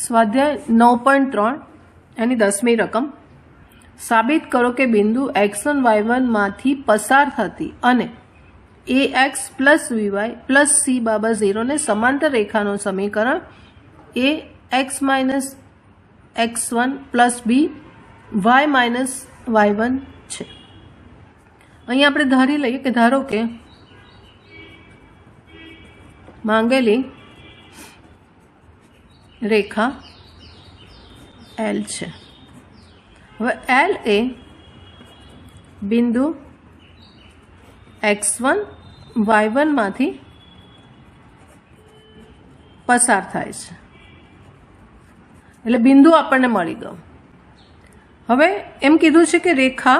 स्वाध्याय 9.3 यानी 10મી रकम साबित करो कि बिंदु x1 y1 मांथी पसार थती अने ax plus vy plus c बराबर 0 ने समांतर रेखानो समीकरण ax minus x1 plus b y minus y1 छे। अहीं आपणे धारी लईए कि धारो के मांगेली रेखा L छे। हवे L ए बिंदु x1 y1 मांथी पसार थाय छे એટલે बिंदु आपणने मळी गयो। हवे एम कीधुं छे कि रेखा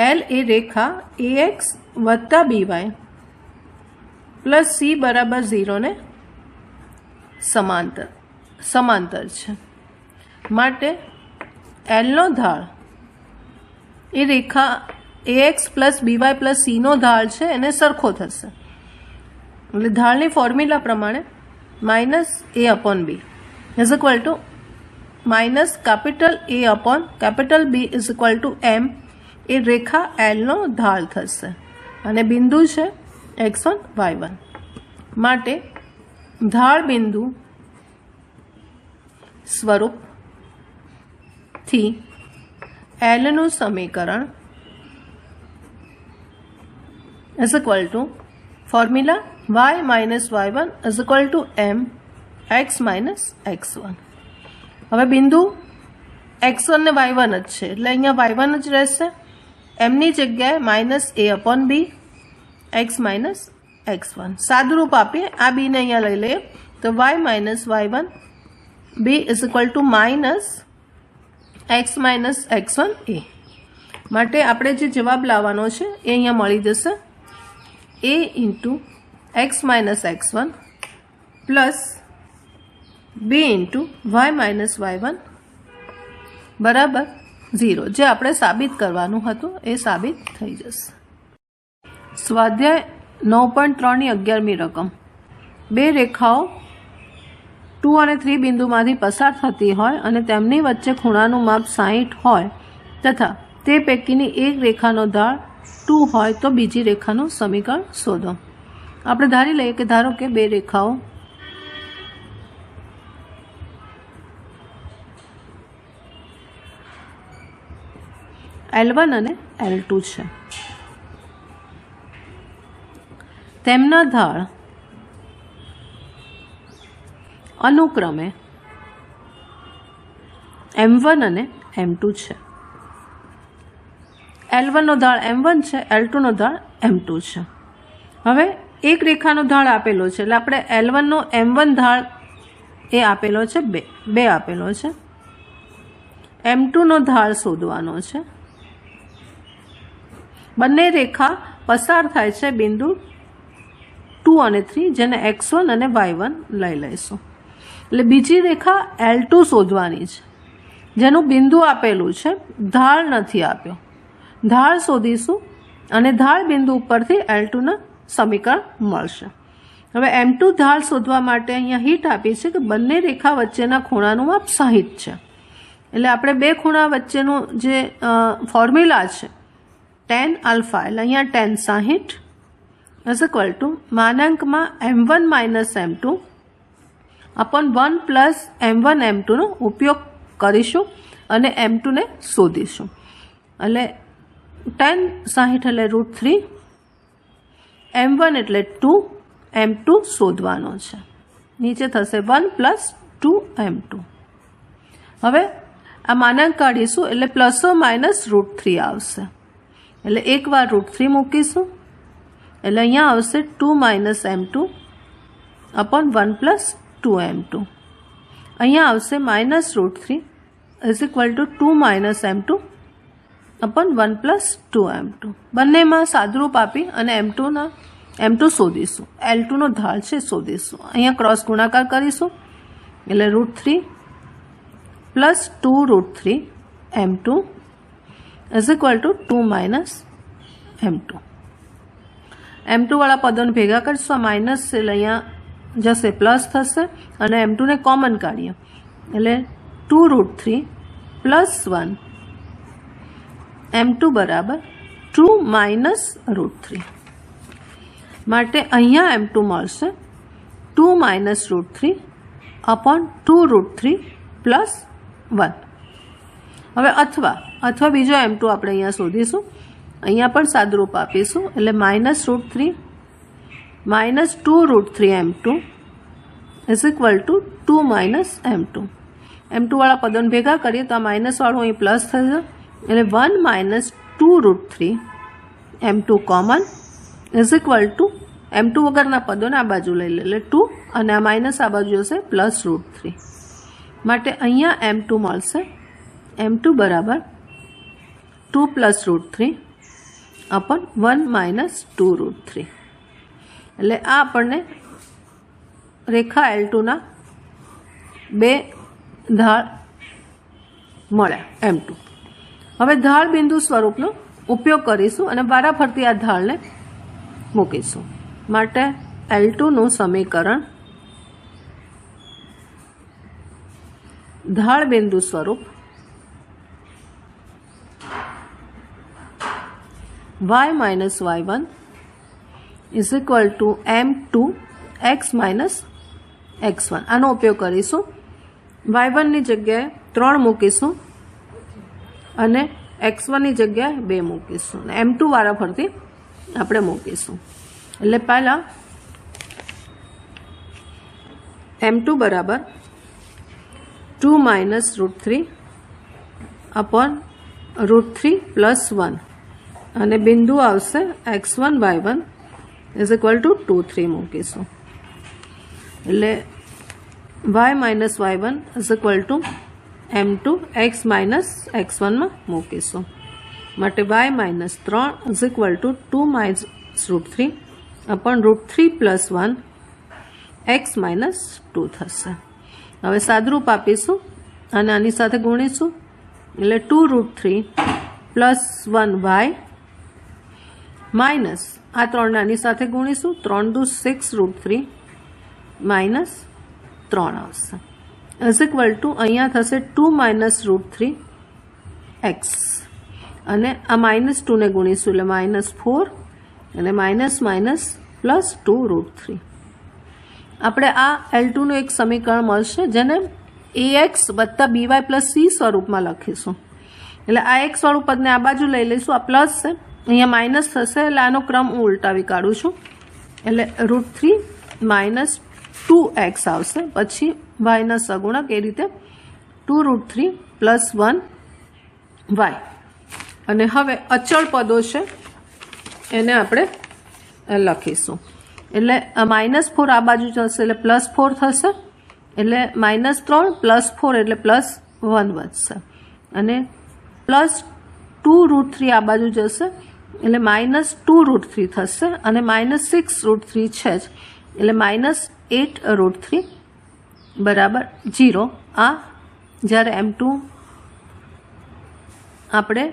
L ए रेखा ax वत्ता by प्लस c बराबर 0 ने समांतर छे माटे L नो ढाळ ए रेखा ax plus by plus c नो ढाळ छे एने सरखो थशे એટલે ढाळनी फॉर्म्युला प्रमाणे minus a upon b is equal to minus capital a upon capital b is equal to m ए रेखा L नो ढाळ थशे अने बिंदु छे x1 y1 माटे ढाळ बिंदु स्वरूप थी L नु समीकरण is equal to formula y minus y1 is equal to m x minus x1। हवे बिंदु x1 ने y1 ज छे એટલે અહીંયા y1 જ રહેશે m ની જગ્યાએ minus a upon b x minus x1 सादरूप आपीए आ b ने अहींया लई लईए तो y minus y1 b is equal to minus x minus x1 a माटे आपणे जे जवाब लावવાનો છે એ અહીંયા મળી જશે a into x minus x1 plus b into y minus y1 बराबर 0 जे आपणे साबित करवानुं हतुं ए साबित थई जशे। स्वाध्याय 9.3 ની 11મી रकम बे रेखाओं 2 અને 3 બિંદુમાંથી પસાર થતી હોય અને તેમની વચ્ચે ખૂણાનું માપ 60 હોય તથા તે પૈકીની એક રેખાનો ઢાળ 2 હોય તો બીજી રેખાનું સમીકરણ શોધો। આપણે ધારી લઈએ કે ધારો કે બે રેખાઓ L1 અને L2 છે। તેમના ઢાળ अनुक्रमे m1 અને m2 છે। L1 નો ઢાળ m1 છે, L2 નો ઢાળ m2 છે। હવે એક રેખાનો ઢાળ આપેલો છે એટલે આપણે L1 નો m1 ઢાળ એ આપેલો છે 2 આપેલો છે। m2 નો ઢાળ શોધવાનો છે। બંને રેખા પસાર થાય છે બિંદુ 2 અને 3 જેને x1 અને y1 લઈ લઈશું। એટલે બીજી રેખા L2 શોધવાની છે જેનું બિંદુ આપેલું છે, ઢાળ નથી આપ્યો। ઢાળ શોધીશું અને ઢાળ બિંદુ ઉપરથી L2 ના સમીકરણ મળશે। હવે m2 ઢાળ શોધવા માટે અહીંયા હિટ આપી છે કે બંને રેખા વચ્ચેના ખૂણાનું માપ 60 છે। એટલે આપણે બે ખૂણા વચ્ચેનું જે ફોર્મ્યુલા છે tan આલ્ફા એટલે અહીંયા tan 60 इज इक्वल टू मानांक में m1 minus m2 upon 1 plus m1 m2 no उपयोग करीशुं अने m2 ने शोधीशुं। એટલે tan 60 એટલે √3 m1 એટલે 2 m2 શોધવાનો છે। નીચે થશે 1 प्लस 2 m2। હવે આ માનાંક કાઢીશું એટલે પ્લસ માઇનસ √3 આવશે એટલે એકવાર √3 મૂકીશું એટલે અહીંયા આવશે 2 minus m2 upon 1 plus 2 m2। અહીંયા આવશે minus √3 is equal to 2 minus m2 upon 1 plus 2 m2। બંનેમાં સાદરૂપ આપી અને m2 શોધીશું। L2 નો ઢાળ છે શોધીશું। અહીંયા ક્રોસ ગુણાકાર કરીશું એટલે √3 plus 2 √3 m2 is equal to 2 minus m2। m2 वाला पदों भेगा करशो माइनस से अहींया જશે પ્લસ થશે અને m2 ને કોમન કાઢીએ એટલે 2√3 + 1 m2 બરાબર 2 - √3 માટે અહીંયા m2 મળશે 2 - √3 upon 2√3 + 1. હવે અથવા બીજો m2 આપણે અહીંયા શોધીશું. અહીંયા પણ સાદુરૂપ આપીશું એટલે -√3 - 2√3 m2 = 2 - m2. m2 વાળા પદોને ભેગા કરીએ તો આ માઇનસ વાળું અહીં પ્લસ થશે એટલે 1 - 2√3 m2 કોમન = m2 વગરના પદોને આ બાજુ લઈ લે એટલે 2 અને આ માઇનસ આ બાજુ જશે +√3 માટે અહીંયા m2 મળશે m2 બરાબર 2 + √3 upon 1 - 2√3 એટલે આ આપણને રેખા L2 ના બે ઢાળ મળ્યા m2. હવે ઢાળ બિંદુ સ્વરૂપનો ઉપયોગ કરીશું અને વારાફરતી આ ઢાળને મૂકીશું માટે L2 નું સમીકરણ ઢાળ બિંદુ સ્વરૂપ y - y1 = m2 x - x1. આનો ઉપયોગ કરીશું. y1 ની જગ્યાએ 3 મૂકીશું અને x1 ની જગ્યાએ 2 મૂકીશું અને m2 વારાફરતી આપણે મૂકીશું. એટલે પહેલા m2 બરાબર 2 - √3 upon √3 + 1 અને બિંદુ આવશે x1 y1 = 2 3 મૂકીશું એટલે y - y1 = m2 x - x1 માં મૂકીશું માટે y - 3 = 2 - √3 upon √3 + 1 x - 2 થશે. હવે સાદુરૂપ આપીશું અને આની સાથે ગુણીશું એટલે 2√3 + 1y માઇનસ આ 3 આની સાથે ગુણીશું 3 × 6√3 - 3 આવશે = અહીંયા થશે 2 - √3 x અને આ -2 ને ગુણીશું એટલે -4 અને +2√3 આપણે આ L2 નું એક સમીકરણ મળશે જેને ax + by + c સ્વરૂપમાં લખીશું એટલે આ x વાળું પદને આ બાજુ લઈ લઈશું આ પ્લસ છે અહીંયા માઇનસ થશે એટલે આનો ક્રમ હું ઉલટાવી કાઢું છું એટલે √3 - 2x આવશે પછી y ના સગુણક એ રીતે 2√3 + 1y અને હવે અચળ પદો છે એને આપણે લખીશું એટલે -4 આ બાજુ જશે એટલે +4 થશે એટલે -3 + 4 એટલે +1 વધશે અને +2√3 આ બાજુ જશે એટલે -2√3 થશે અને -6√3 છે જ એટલે -8√3 બરાબર 0. આ જ્યારે m2 આપણે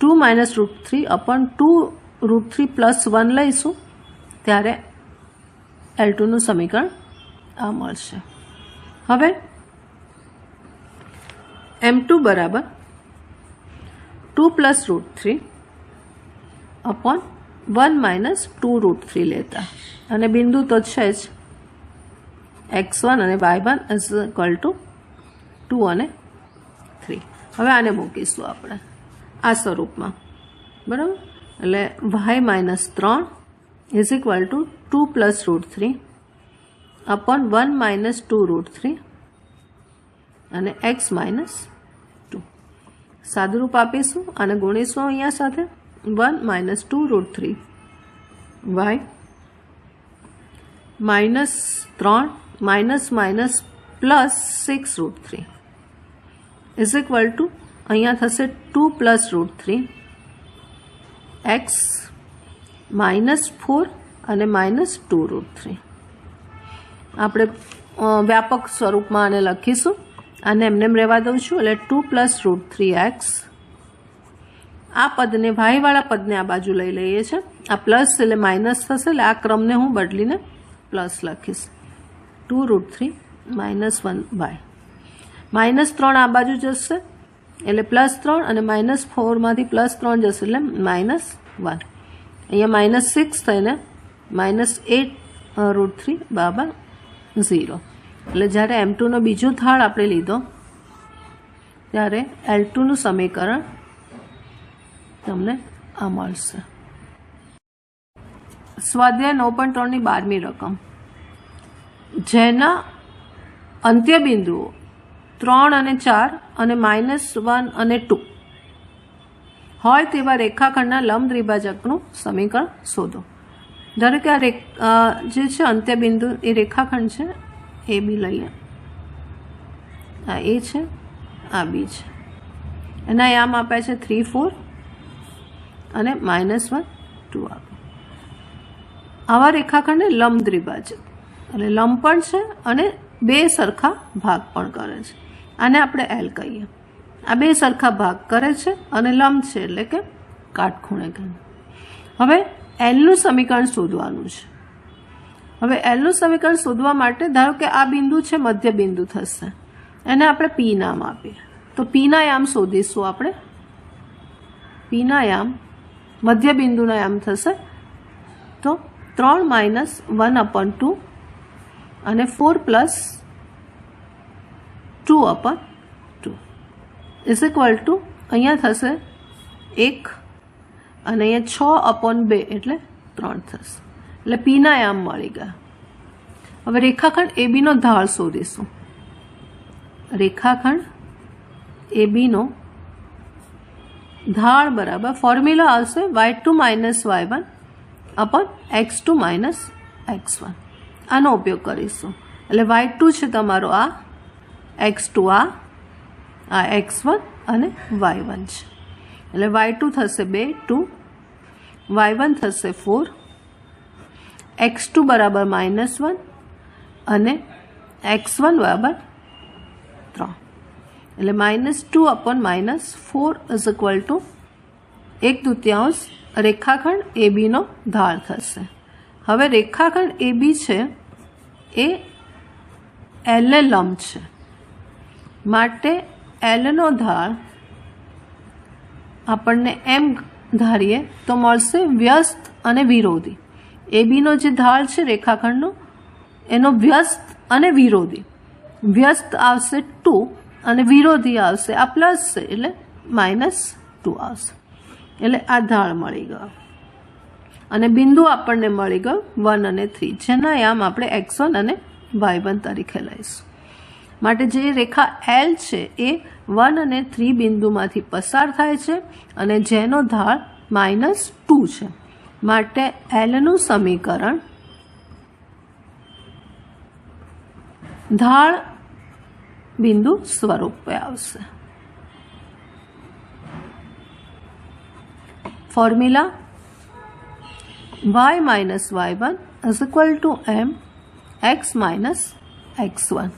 2 - √3 upon 2√3 + 1 લઈશું ત્યારે L2 નું સમીકરણ આ મળશે. હવે m2 બરાબર 2 + √3 upon 1 - 2√3 લેતા અને બિંદુ તો છે જ x1 અને y1 = 2 અને 3. હવે આને મૂકીશું આપણે આ સ્વરૂપમાં બરાબર એટલે y - 3 = 2 + √3 upon 1 - 2√3 અને x - 2 સાદુરૂપ આપીશું અને ગુણીશું અહીંયા સાથે 1 - 2√3 y -3 +6√3 = અહીંયા થશે 2 + √3 x -4 અને -2√3 આપણે વ્યાપક સ્વરૂપમાં આને લખીશું આને એમને રહેવા દઉં છું એટલે 2 + √3x આ પદને y વાળા પદને આ બાજુ લઈ લઈએ છીએ આ પ્લસ એટલે માઇનસ થશે એટલે આ ક્રમને હું બદલીને પ્લસ લખીશ 2√3 -1y. -3 આ બાજુ જશે એટલે +3 અને -4 માંથી +3 જશે એટલે -1. અહીંયા -6 થઈને -8√3 બરાબર 0. એટલે જ્યારે M2 નો બીજો ઢાળ આપણે લીધો ત્યારે L2 નું સમીકરણ તમને આ મળશે. સ્વાધ્યાય 9.3 ની 12મી રકમ, જેના અંત્ય બિંદુઓ 3 અને 4 અને -1 અને 2 હોય તેવા રેખાખંડના લંબ દ્વિભાજકનું સમીકરણ શોધો. ધારો કે આ જે છે અંત્ય બિંદુ એ રેખાખંડ છે, એ બી લઈએ, આ એ છે, આ બી છે, એના આમ આપ્યા છે 3, 4 અને -1, 2 આપે. આવા રેખાખંડને લંબ દ્વિભાજક એટલે લંબ પણ છે અને બે સરખા ભાગ પણ કરે છે. આને આપણે L કહીએ. આ બે સરખા ભાગ કરે છે અને લંબ છે એટલે કે કાટખૂણે કહે. હવે L નું સમીકરણ શોધવાનું છે. હવે L નું સમીકરણ શોધવા માટે ધારો કે આ બિંદુ છે, મધ્ય બિંદુ થશે, એને આપણે P નામ આપીએ. તો P ના યામ શોધીશું આપણે. P ના યામ મધ્ય બિંદુના યામ થશે તો 3 - 1/2 અને 4 + 2/2 ઇઝ ઇક્વલ ટુ અહીંયા થશે 1 અને અહીંયા 6/2 એટલે 3 થશે. એટલે P ના યામ મળી ગયા. હવે રેખાખંડ AB નો ઢાળ શોધીશું. રેખાખંડ AB નો ઢાળ બરાબર ફોર્મ્યુલા આવશે y2 - y1 x2 - x1. આનો ઉપયોગ કરીશું. એટલે y2 છે તમારો આ, x2 આ x1 અને y1 છે. એટલે y2 થશે 2, 2, y1 થશે 4, x2 બરાબર -1 અને x1 બરાબર 3. એટલે -2/-4 ઇઝ ઇક્વલ ટુ 1/2 રેખાખંડ AB નો ઢાળ થશે. હવે રેખાખંડ AB છે એ L ને લંબ છે, માટે L નો ઢાળ આપણને એમ ધારીએ તો મળશે વ્યસ્ત અને વિરોધી. AB નો જે ઢાળ છે રેખાખંડનો એનો વ્યસ્ત અને વિરોધી. વ્યસ્ત આવશે 2 અને વિરોધી આવશે આ પ્લસ છે એટલે -2 આવશે. એટલે આ ઢાળ મળી ગયો અને બિંદુ આપણને મળી ગયો 1 અને 3, જેના યામ આપણે x1 અને y1 તરીકે લઈશું. માટે જે રેખા L છે એ 1 અને 3 બિંદુમાંથી પસાર થાય છે અને જેનો ઢાળ -2 છે. માટે L નું સમીકરણ ઢાળ બિંદુ સ્વરૂપે આવશે. Formula y - y1 is equal to m x - x1.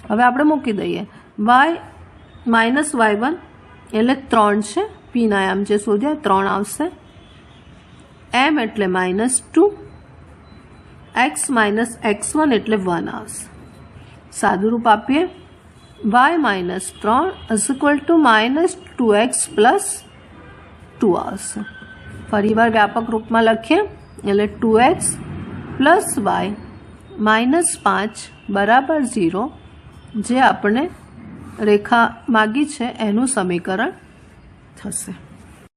હવે આપણે મૂકી દઈએ. y - y1 એટલે 3 છે, P ના યામ જે શોધ્યા 3 આવશે, m એટલે -2, x - x1 એટલે 1 આવશે. સાદું રૂપ આપીએ y - 3 is equal to -2x + 2 આવશે. ફરીવાર વ્યાપક રૂપમાં લખીએ એટલે 2x + y -5 બરાબર 0, જે આપણે રેખા માગી છે એનું સમીકરણ થશે.